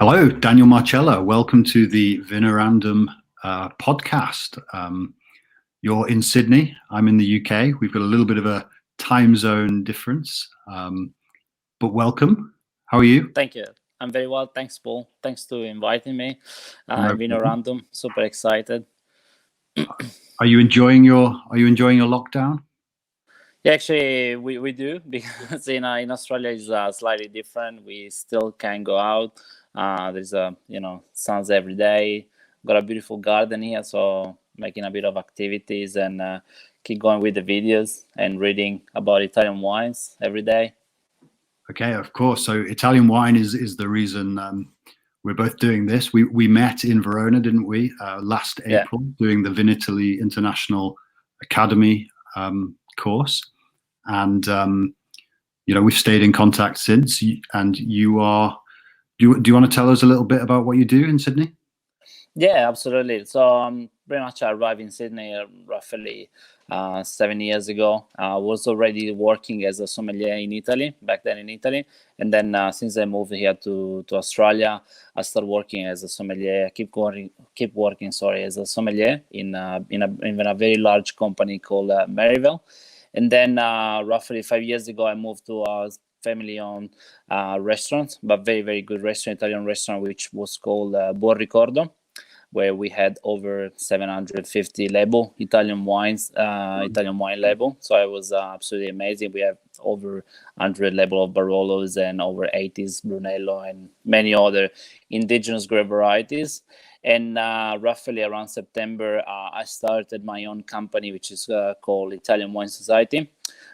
Hello, Daniel Marcella. Welcome to the Vinorandom podcast. You're in Sydney. I'm in the UK. We've got a little bit of a time zone difference, but welcome. How are you? Thank you. I'm very well. Thanks, Paul. Thanks to inviting me. No Vinorandom. Super excited. Are you enjoying your lockdown? Yeah, actually, we do, because in Australia is slightly different. We still can go out. There's suns every day. Got a beautiful garden here, so making a bit of activities and keep going with the videos and reading about Italian wines every day. Okay, of course. So Italian wine is the reason we're both doing this. We met in Verona, didn't we, last April, doing the VinItaly International Academy course, and we've stayed in contact since. And you are. Do you want to tell us a little bit about what you do in Sydney? Yeah, absolutely. So pretty much I arrived in Sydney roughly 7 years ago. I was already working as a sommelier in Italy, back then in Italy. And then since I moved here to Australia, I started working as a sommelier, keep working as a sommelier in a very large company called Maryville. And then roughly 5 years ago, I moved to a family-owned restaurant, but very, very good restaurant, Italian restaurant, which was called Buon Ricordo, where we had over 750 label Italian wines, Italian wine label. So it was absolutely amazing. We have over 100 label of Barolos and over 80s Brunello and many other indigenous grape varieties. And roughly around September, I started my own company, which is called Italian Wine Society,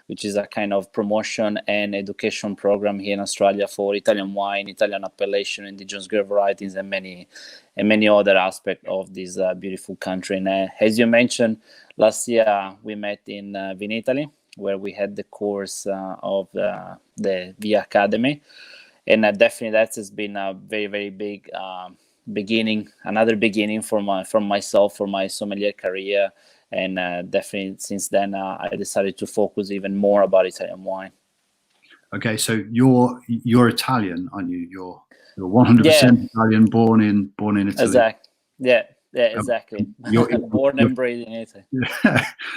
which is a kind of promotion and education program here in Australia for Italian wine, Italian appellation, indigenous grape varieties, and many other aspects of this beautiful country. And as you mentioned, last year we met in VinItaly, where we had the course of the V Academy, and definitely that has been a very, very big another beginning for myself, for my sommelier career. And definitely since then, I decided to focus even more about Italian wine. Okay, so you're Italian, aren't you? You're 100% Italian, born in Italy. Exactly. Yeah, exactly. Born and bred in Italy.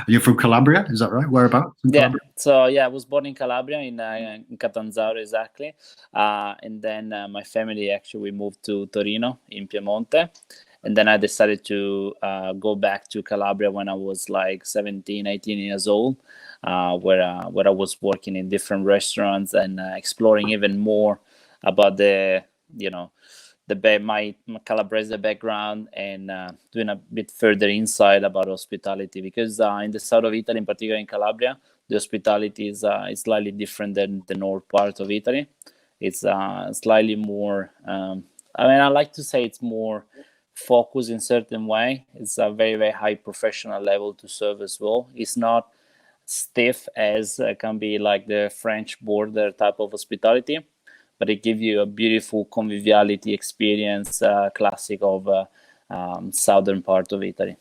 You're from Calabria, is that right? Whereabouts? Yeah. So I was born in Calabria, in Catanzaro, exactly. And then my family actually moved to Torino in Piemonte. And then I decided to go back to Calabria when I was like 17, 18 years old, where I was working in different restaurants and exploring even more about my Calabrese background, and doing a bit further insight about hospitality, because in the south of Italy, in particular in Calabria, the hospitality is slightly different than the north part of Italy. It's slightly more, I like to say it's more focused in certain way. It's a very, very high professional level to serve as well. It's not stiff as can be like the French border type of hospitality, but it gives you a beautiful conviviality experience, classic of southern part of Italy.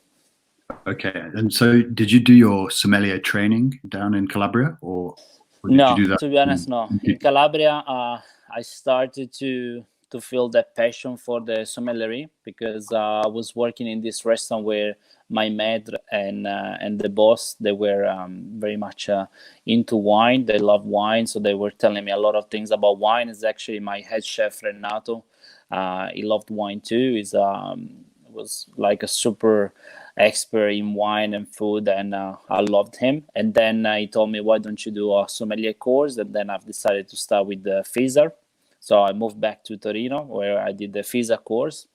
Okay, and so did you do your sommelier training down in Calabria, or did no? You do that to be honest, no. In Calabria, I started to feel that passion for the sommelier, because I was working in this restaurant where my maître and the boss, they were very much into wine. They love wine, so they were telling me a lot of things about wine. It's actually my head chef Renato. He loved wine too. He was like a super expert in wine and food, and I loved him. And then he told me, why don't you do a sommelier course? And then I've decided to start with the FISA. So I moved back to Torino, where I did the FISA course.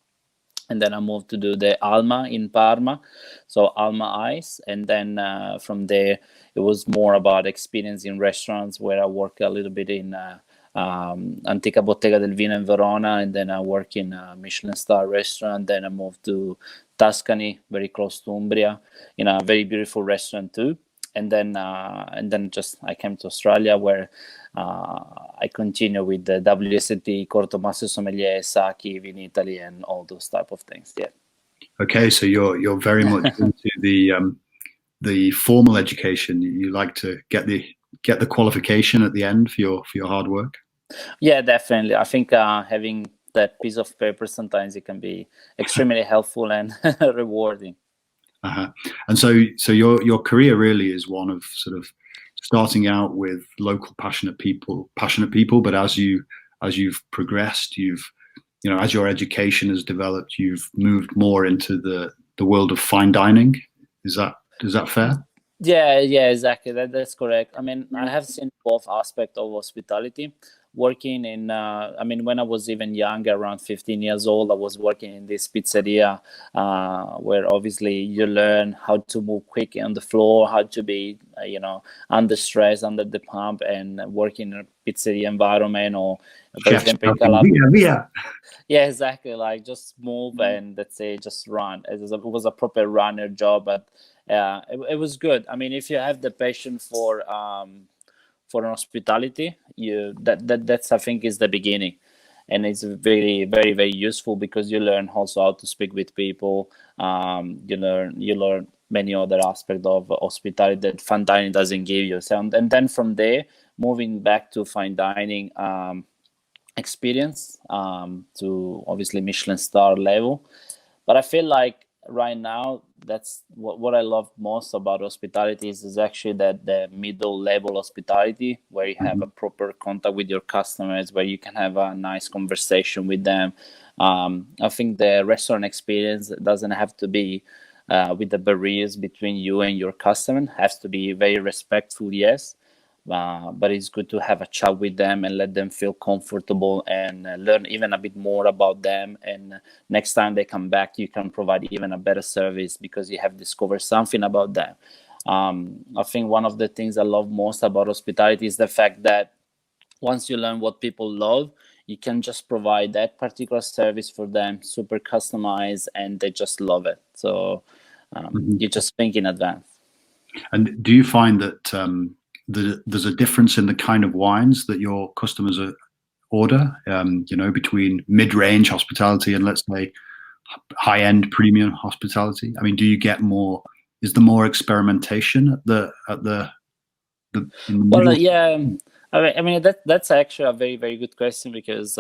And then I moved to do the Alma in Parma, so Alma Ice. And then from there, it was more about experience in restaurants, where I worked a little bit in Antica Bottega del Vino in Verona, and then I work in a Michelin star restaurant. Then I moved to Tuscany, very close to Umbria, in a very beautiful restaurant too. And then just I came to Australia, where I continue with the WSET, Corto Master Sommelier, Saki, VinItaly, and all those type of things. Yeah. Okay, so you're very much into the formal education. You like to get the qualification at the end for your hard work. Yeah, definitely. I think having that piece of paper, sometimes it can be extremely helpful and rewarding. And so your career really is one of sort of starting out with local passionate people, but as you've progressed, as your education has developed, you've moved more into the world of fine dining. Is that fair? Yeah, exactly. That's correct. I mean, I have seen both aspects of hospitality. Working in, when I was even younger, around 15 years old, I was working in this pizzeria where obviously you learn how to move quick on the floor, how to be, under stress, under the pump, and work in a pizzeria environment, or for example, in Calabria. Yeah, exactly. Like just move and let's say just run. It was a proper runner job, but it was good. I mean, if you have the passion for hospitality, that's I think is the beginning, and it's very very very useful because you learn also how to speak with people. You learn many other aspects of hospitality that fine dining doesn't give you. So, and then from there, moving back to fine dining experience to obviously Michelin star level. But I feel like right now, that's what I love most about hospitality is actually that the middle level hospitality, where you have a proper contact with your customers, where you can have a nice conversation with them. I think the restaurant experience doesn't have to be with the barriers between you and your customer. It has to be very respectful, yes. But it's good to have a chat with them and let them feel comfortable and learn even a bit more about them. And next time they come back, you can provide even a better service because you have discovered something about them. I think one of the things I love most about hospitality is the fact that once you learn what people love, you can just provide that particular service for them, super customized, and they just love it. So you just think in advance. And do you find that there's a difference in the kind of wines that your customers order, between mid-range hospitality and, let's say, high-end premium hospitality? I mean, do you get more? Is there more experimentation at the well, yeah. I mean that's actually a very very good question because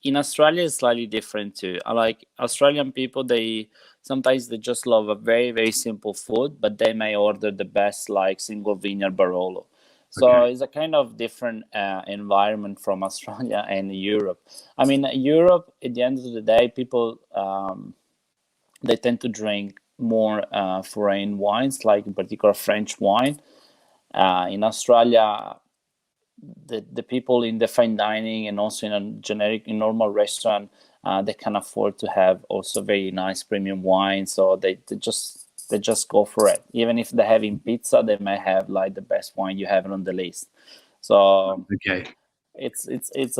in Australia it's slightly different too. Like Australian people, they sometimes they just love a very very simple food, but they may order the best like single vineyard Barolo. So it's a kind of different environment from Australia and Europe. I mean, Europe, at the end of the day, people they tend to drink more foreign wines, like in particular French wine. In Australia, the people in the fine dining and also in a in normal restaurant, they can afford to have also very nice premium wine. So they just go for it. Even if they're having pizza, they may have like the best wine you have on the list. So it's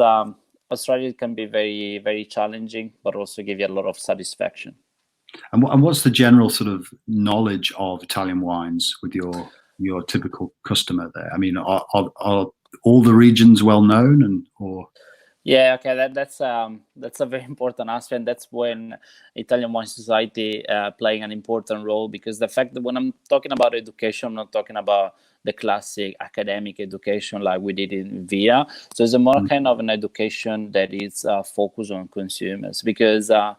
Australia can be very very challenging, but also give you a lot of satisfaction. And what's the general sort of knowledge of Italian wines with your typical customer there? I mean, are all the regions well known, or? Yeah, okay, that's a very important aspect. That's when Italian Wine Society playing an important role, because the fact that when I'm talking about education, I'm not talking about the classic academic education like we did in VIA. So it's a more kind of an education that is focused on consumers, because I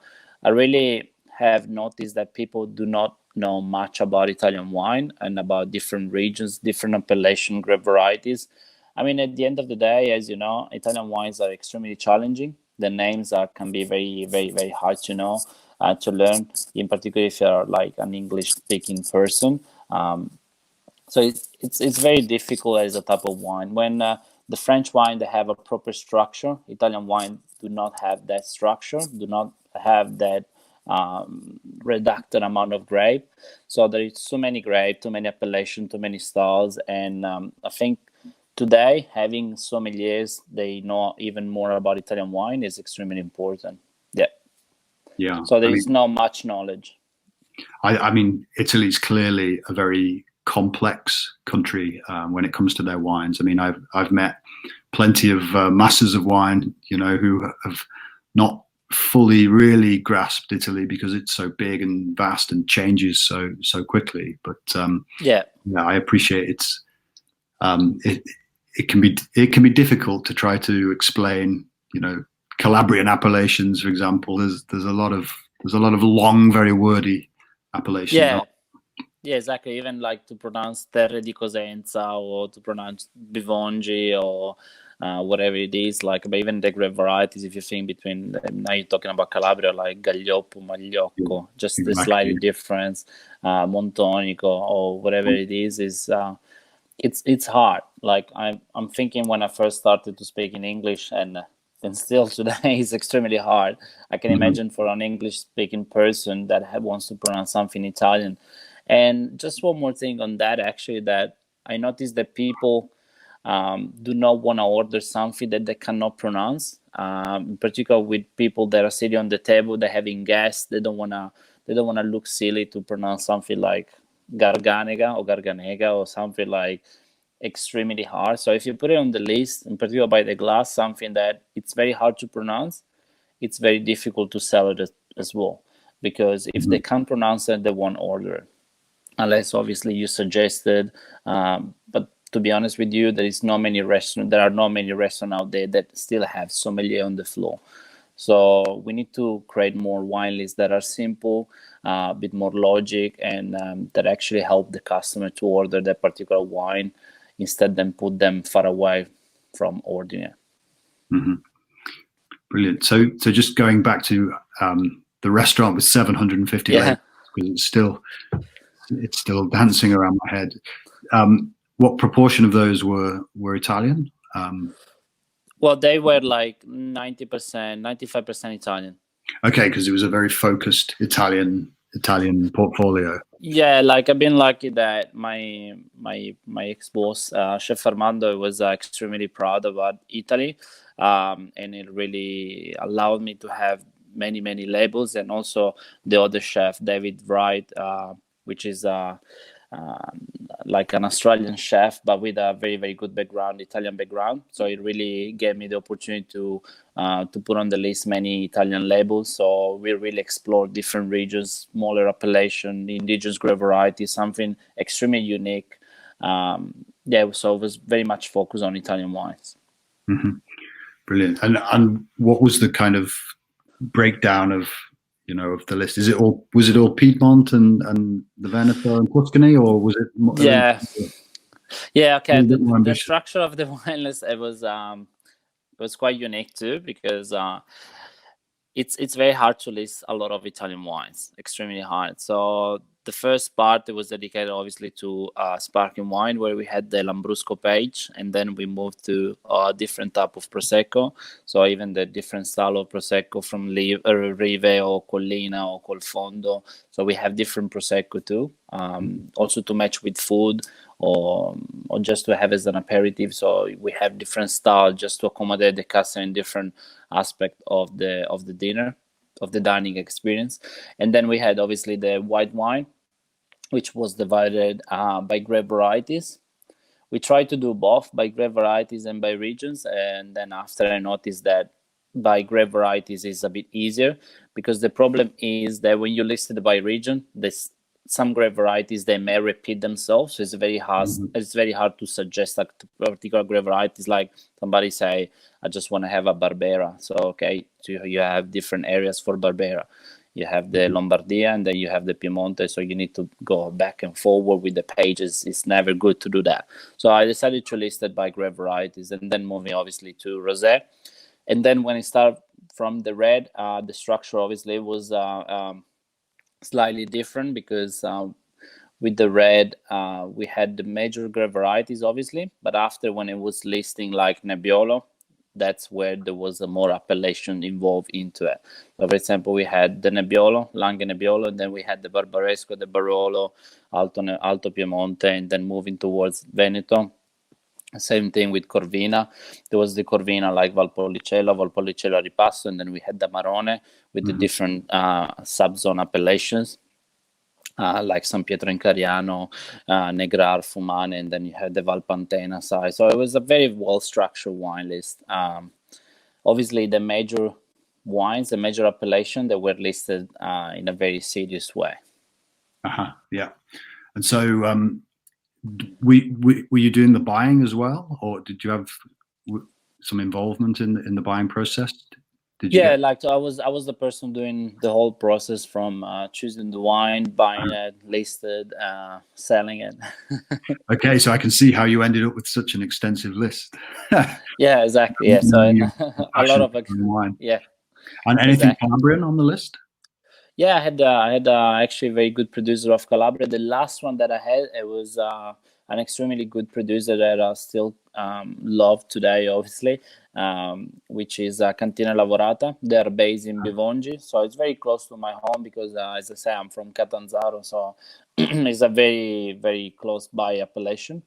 really have noticed that people do not know much about Italian wine and about different regions, different appellation, grape varieties. I mean, at the end of the day, as you know, Italian wines are extremely challenging. The names can be very, very, very hard to know, to learn, in particular if you're like an English-speaking person. So it's very difficult as a type of wine. When the French wine, they have a proper structure. Italian wine do not have that structure, do not have that reduced amount of grape. So there is so many grape, too many appellation, too many styles, and I think today, having sommeliers, they know even more about Italian wine is extremely important. Yeah. So there is not much knowledge. I mean, Italy is clearly a very complex country when it comes to their wines. I mean, I've met plenty of masters of wine, who have not fully really grasped Italy because it's so big and vast and changes so quickly. But I appreciate it's. It can be difficult to try to explain, Calabrian appellations, for example. There's a lot of long, very wordy appellations. Yeah. Yeah, exactly. Even like to pronounce Terre di Cosenza or to pronounce Bivongi or whatever it is, like, but even the grape varieties, if you think between, now you're talking about Calabria, like Gaglioppo, Magliocco, just the slightly difference, Montonico or whatever it is it's hard. Like I'm thinking when I first started to speak in English, and still today is extremely hard. I can imagine for an English speaking person that wants to pronounce something Italian. And just one more thing on that, actually, that I noticed that people do not want to order something that they cannot pronounce. Particularly with people that are sitting on the table, they're having guests. They don't wanna look silly to pronounce something like Garganega or Garganega or something like extremely hard. So if you put it on the list, in particular by the glass, something that it's very hard to pronounce, it's very difficult to sell it as well. Because if they can't pronounce it, they won't order it. Unless obviously you suggested, but to be honest with you, there are not many restaurants out there that still have sommelier on the floor. So we need to create more wine lists that are simple, a bit more logic, and that actually help the customer to order that particular wine instead than put them far away from ordinary. Brilliant. So just going back to the restaurant with 750 labels, because it's still dancing around my head. What proportion of those were Italian? Well, they were like 90%, 95% Italian. Okay, because it was a very focused Italian portfolio. Yeah, like I've been lucky that my ex-boss, Chef Armando, was extremely proud about Italy, and it really allowed me to have many labels. And also the other chef, David Wright, which is like an Australian chef, but with a very good background, Italian background. So it really gave me the opportunity to put on the list many Italian labels. So we really explored different regions, smaller appellation, indigenous grape varieties, something extremely unique. So it was very much focused on Italian wines. Brilliant. And what was the kind of breakdown of the list? Was it all Piedmont and the Veneto and Tuscany, or was it more, okay, the structure of the wine list, it was quite unique too, because it's very hard to list a lot of Italian wines, extremely hard. So the first part, it was dedicated obviously to sparkling wine, where we had the Lambrusco page, and then we moved to a different type of Prosecco. So even the different style of Prosecco from Rive or Collina or Colfondo. So we have different Prosecco too, also to match with food or just to have as an aperitif. So we have different style just to accommodate the customer in different aspect of the dinner, of the dining experience. And then we had obviously the white wine, which was divided by grape varieties. We tried to do both by grape varieties and by regions. And then after, I noticed that by grape varieties is a bit easier, because the problem is that when you list it by region, some grape varieties, they may repeat themselves. So it's very hard. It's very hard to suggest like particular grape varieties. Like somebody say, I just want to have a Barbera. So okay, so you have different areas for Barbera. You have the Lombardia, and then you have the Piemonte. So you need to go back and forward with the pages. It's never good to do that. So I decided to list it by grape varieties, and then moving obviously to Rosé. And then when I start from the red, the structure obviously was slightly different, because with the red, we had the major grape varieties, obviously. But after, when it was listing like Nebbiolo, that's where there was a more appellation involved into it. So, for example, we had the Nebbiolo, Langhe Nebbiolo, and then we had the Barbaresco, the Barolo, Alto Piemonte, and then moving towards Veneto. Same thing with Corvina. There was the Corvina like Valpolicella Ripasso, and then we had the Marone with the different sub-zone appellations. Like San Pietro in Cariano, Negrar, Fumane, and then you had the Valpantena side. So it was a very well-structured wine list. Obviously, the major wines, the major appellation, that were listed in a very serious way. Yeah. And so were you doing the buying as well, or did you have some involvement in the buying process? Did you get? Like I was the person doing the whole process from choosing the wine, buying it, listed, selling it. Okay, so I can see how you ended up with such an extensive list. Yeah, exactly. Yeah, so a lot Passion of for wine. yeah, And anything exactly. Calabrian on the list? Yeah, I had actually a very good producer of Calabria. The last one that I had, it was an extremely good producer that I still love today, obviously, which is Cantina Lavorata. They're based in Bivongi, so it's very close to my home because, as I say, I'm from Catanzaro, so it's a very, very close by appellation.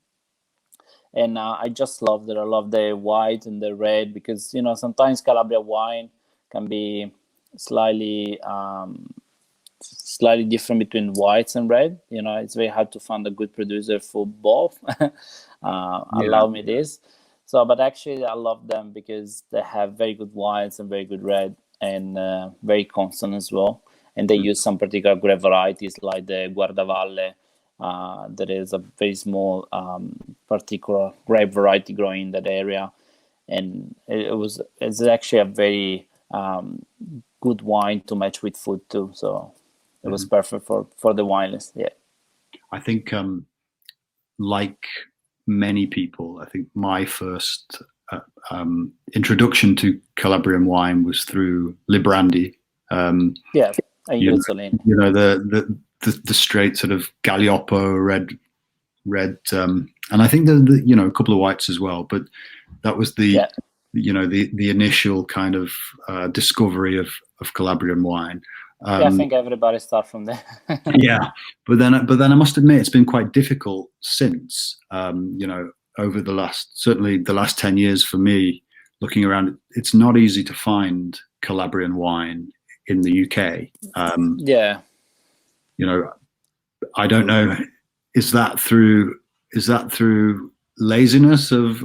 And I just love that. I love the white and the red because, sometimes Calabria wine can be slightly slightly different between whites and red. It's very hard to find a good producer for both. Allow me this. So, but actually, I love them because they have very good whites and very good red and very constant as well. And they use some particular grape varieties like the Guardavalle. There is a very small particular grape variety growing in that area, and it's actually a very good wine to match with food too. So it was perfect for the wine list. Yeah. I think, like many people, I think my first introduction to Calabrian wine was through Librandi. Yeah, and you Yuzzolin. know the straight sort of Galioppo red, and I think the a couple of whites as well. But that was the the initial kind of discovery of Calabrian wine. I think everybody starts from there. Yeah, but then I must admit it's been quite difficult since. Over certainly the last 10 years for me, looking around, it's not easy to find Calabrian wine in the UK. Yeah. I don't know. Is that through laziness of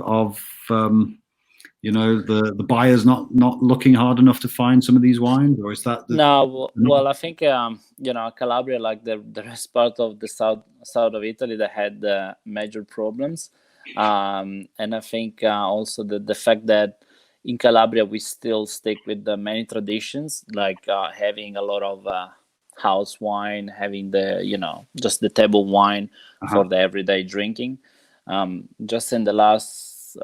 the buyers not looking hard enough to find some of these wines, or is that no? Well, I think Calabria, like the rest part of the south of Italy, that had major problems, and I think also the fact that in Calabria we still stick with the many traditions, like having a lot of house wine, having just the table wine for the everyday drinking. Just in the last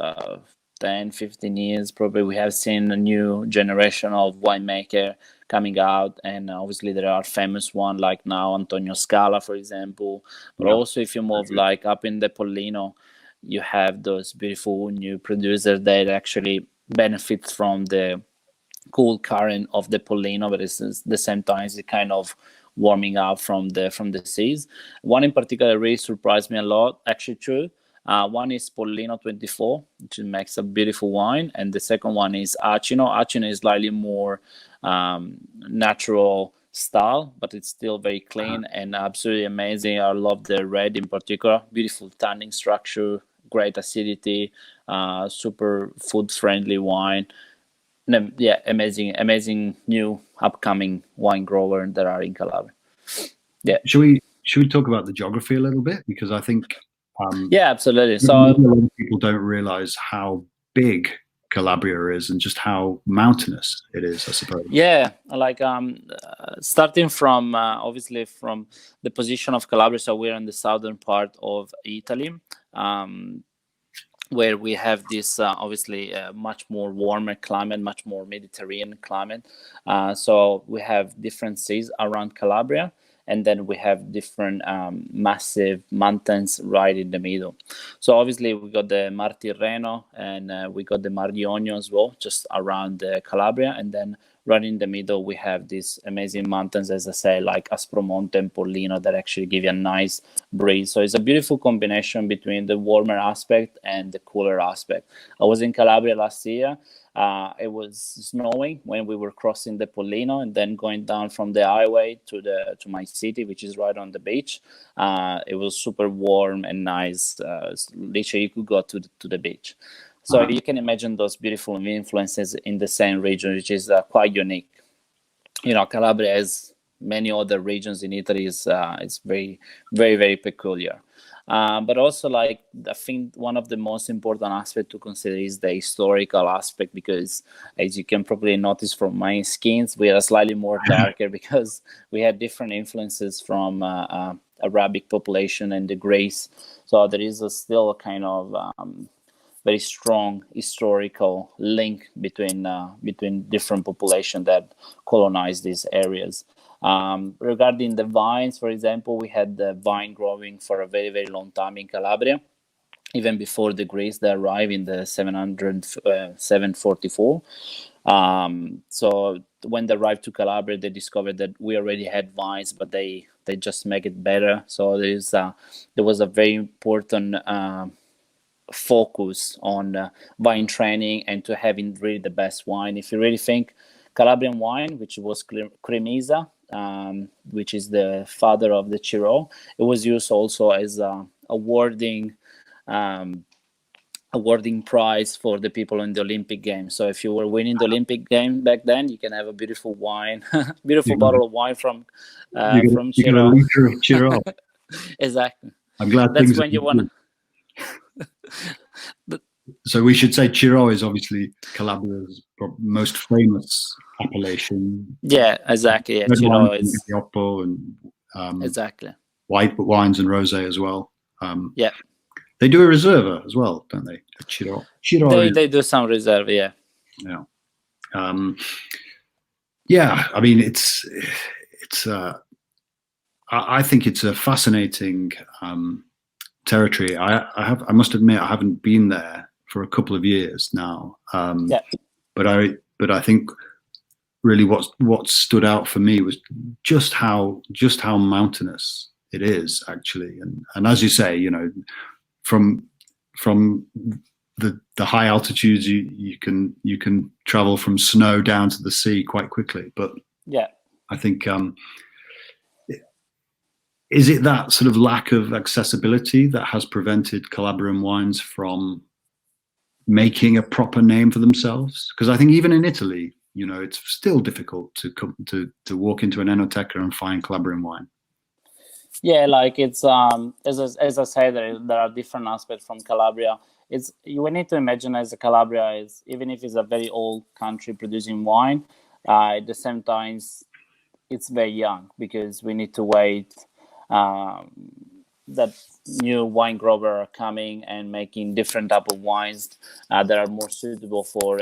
10, 15 years, probably we have seen a new generation of winemaker coming out, and obviously there are famous one like now Antonio Scala, for example. But also if you move like up in the Pollino, you have those beautiful new producers that actually benefit from the cool current of the Pollino, but it's at the same time it's kind of warming up from the seas. One in particular really surprised me a lot, actually two. One is Pollino 24, which makes a beautiful wine, and the second one is Acino. Acino is slightly more natural style, but it's still very clean and absolutely amazing. I love the red in particular. Beautiful tannin structure, great acidity, super food friendly wine. Yeah, amazing new upcoming wine grower that are in Calabria. Yeah. Should we talk about the geography a little bit, because I think yeah, absolutely. So a lot of people don't realize how big Calabria is and just how mountainous it is, I suppose. Yeah, like starting from obviously from the position of Calabria, so we're in the southern part of Italy, where we have this obviously much more warmer climate, much more Mediterranean climate. So we have different seas around Calabria, and then we have different massive mountains right in the middle. So obviously we got the Mar Tirreno, and we got the Mar Ionio as well, just around Calabria, and then right in the middle we have these amazing mountains, as I say, like Aspromonte and Pollino, that actually give you a nice breeze. So it's a beautiful combination between the warmer aspect and the cooler aspect. I was in Calabria last year. It was snowing when we were crossing the Pollino, and then going down from the highway to my city, which is right on the beach. It was super warm and nice. Literally, you could go to the beach. So you can imagine those beautiful influences in the same region, which is quite unique. Calabria, as many other regions in Italy, is very, very, very peculiar. But also, like, I think one of the most important aspects to consider is the historical aspect, because as you can probably notice from my skins, we are slightly more darker because we had different influences from Arabic population and the Greece. So there is still a kind of very strong historical link between different population that colonized these areas. Regarding the vines, for example, we had the vine growing for a very, very long time in Calabria, even before the Greeks that arrived in the 744. So when they arrived to Calabria, they discovered that we already had vines, but they just make it better. So there was a very important focus on wine training and to having really the best wine. If you really think Calabrian wine, which was Cremisa, which is the father of the Chiro, it was used also as a awarding prize for the people in the Olympic Games. So if you were winning the Olympic game back then, you can have a beautiful wine, beautiful bottle of wine from Chiro. Chiro. Exactly. I'm glad that's when you want. So we should say Chiro is obviously Calabria's most famous appellation. Yeah, exactly. Yeah, Chiro is and exactly white wines and rosé as well. Yeah, they do a reserva as well, don't they? A Chiro. They do some reserve. Yeah. Yeah. Yeah. I mean, it's. I think it's a fascinating territory. I must admit I haven't been there for a couple of years now. But I think really what stood out for me was just how mountainous it is actually, and as you say, you know, from the high altitudes you can travel from snow down to the sea quite quickly. But yeah, I think is it that sort of lack of accessibility that has prevented Calabrian wines from making a proper name for themselves? Because I think even in Italy, you know, it's still difficult to walk into an enoteca and find Calabrian wine. Yeah, like it's as I say, there are different aspects from Calabria. We need to imagine as a Calabria is, even if it's a very old country producing wine, at the same time it's very young, because we need to wait that new wine grower are coming and making different type of wines that are more suitable for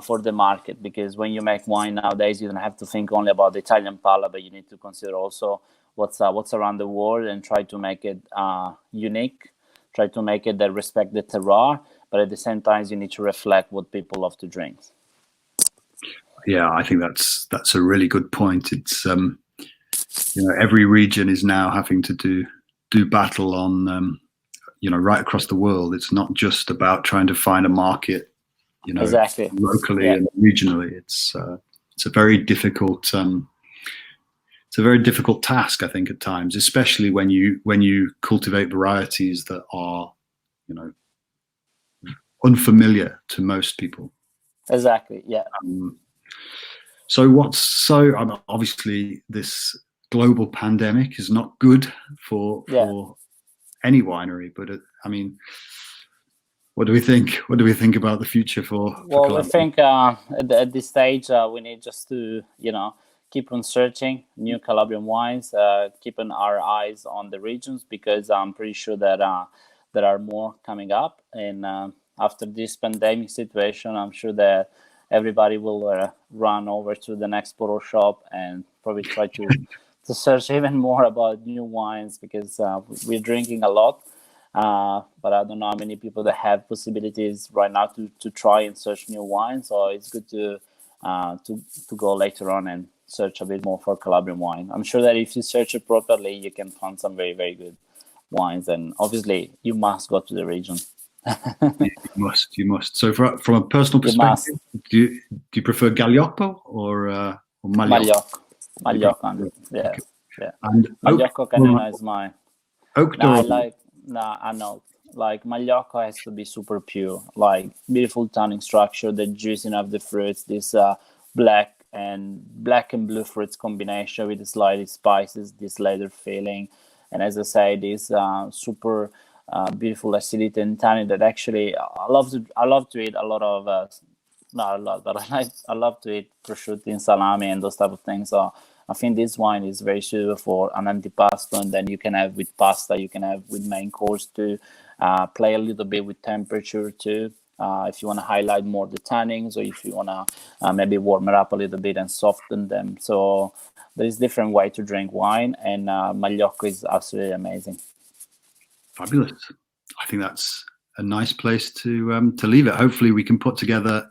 for the market. Because when you make wine nowadays, you don't have to think only about the Italian palate, but you need to consider also what's around the world and try to make it unique, try to make it that respect the terroir, but at the same time you need to reflect what people love to drink. Yeah, I think that's a really good point. It's you know, every region is now having to do battle on you know, right across the world. It's not just about trying to find a market, you know, exactly, locally and regionally. It's a very difficult task, I think, at times, especially when you cultivate varieties that are, you know, unfamiliar to most people. Exactly. Yeah. So obviously this global pandemic is not good for any winery, but I mean, what do we think? What do we think about the future for Well, we think at this stage we need just to, you know, keep on searching new Calabrian wines, keeping our eyes on the regions, because I'm pretty sure that there are more coming up. And after this pandemic situation, I'm sure that everybody will run over to the next bottle shop and probably try to search even more about new wines, because we're drinking a lot. But I don't know how many people that have possibilities right now to try and search new wines. So it's good to go later on and search a bit more for Calabrian wine. I'm sure that if you search it properly, you can find some very, very good wines. And obviously, you must go to the region. You must. So from a personal perspective, do you prefer Gaglioppo or Magliocco? Magliocco, yeah. Okay. Yeah. And Magliocco Canina is mine. I know. Like Magliocco has to be super pure, like beautiful tannin structure, the juicing of the fruits, this black and blue fruits combination with the slightly spices, this leather feeling, And as I say, this super beautiful acidity and tannin that actually I love to eat a lot of not a lot, but I love to eat prosciutto and salami and those type of things. So I think this wine is very suitable for an antipasto, and then you can have with pasta, you can have with main course too. Play a little bit with temperature too. If you want to highlight more the tannins, or if you want to maybe warm it up a little bit and soften them. So there is different way to drink wine, and Magliocco is absolutely amazing. Fabulous. I think that's a nice place to leave it. Hopefully we can put together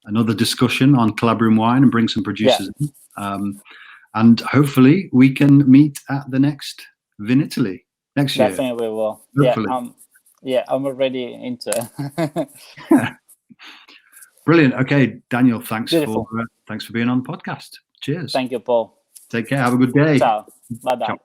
another discussion on Calabrian wine and bring some producers in. And hopefully we can meet at the next VinItaly next year. Definitely we will. Hopefully. I'm already into it. Brilliant. Okay, Daniel, thanks for being on the podcast. Cheers. Thank you, Paul. Take care. Have a good day. Ciao. Bye-bye. Ciao.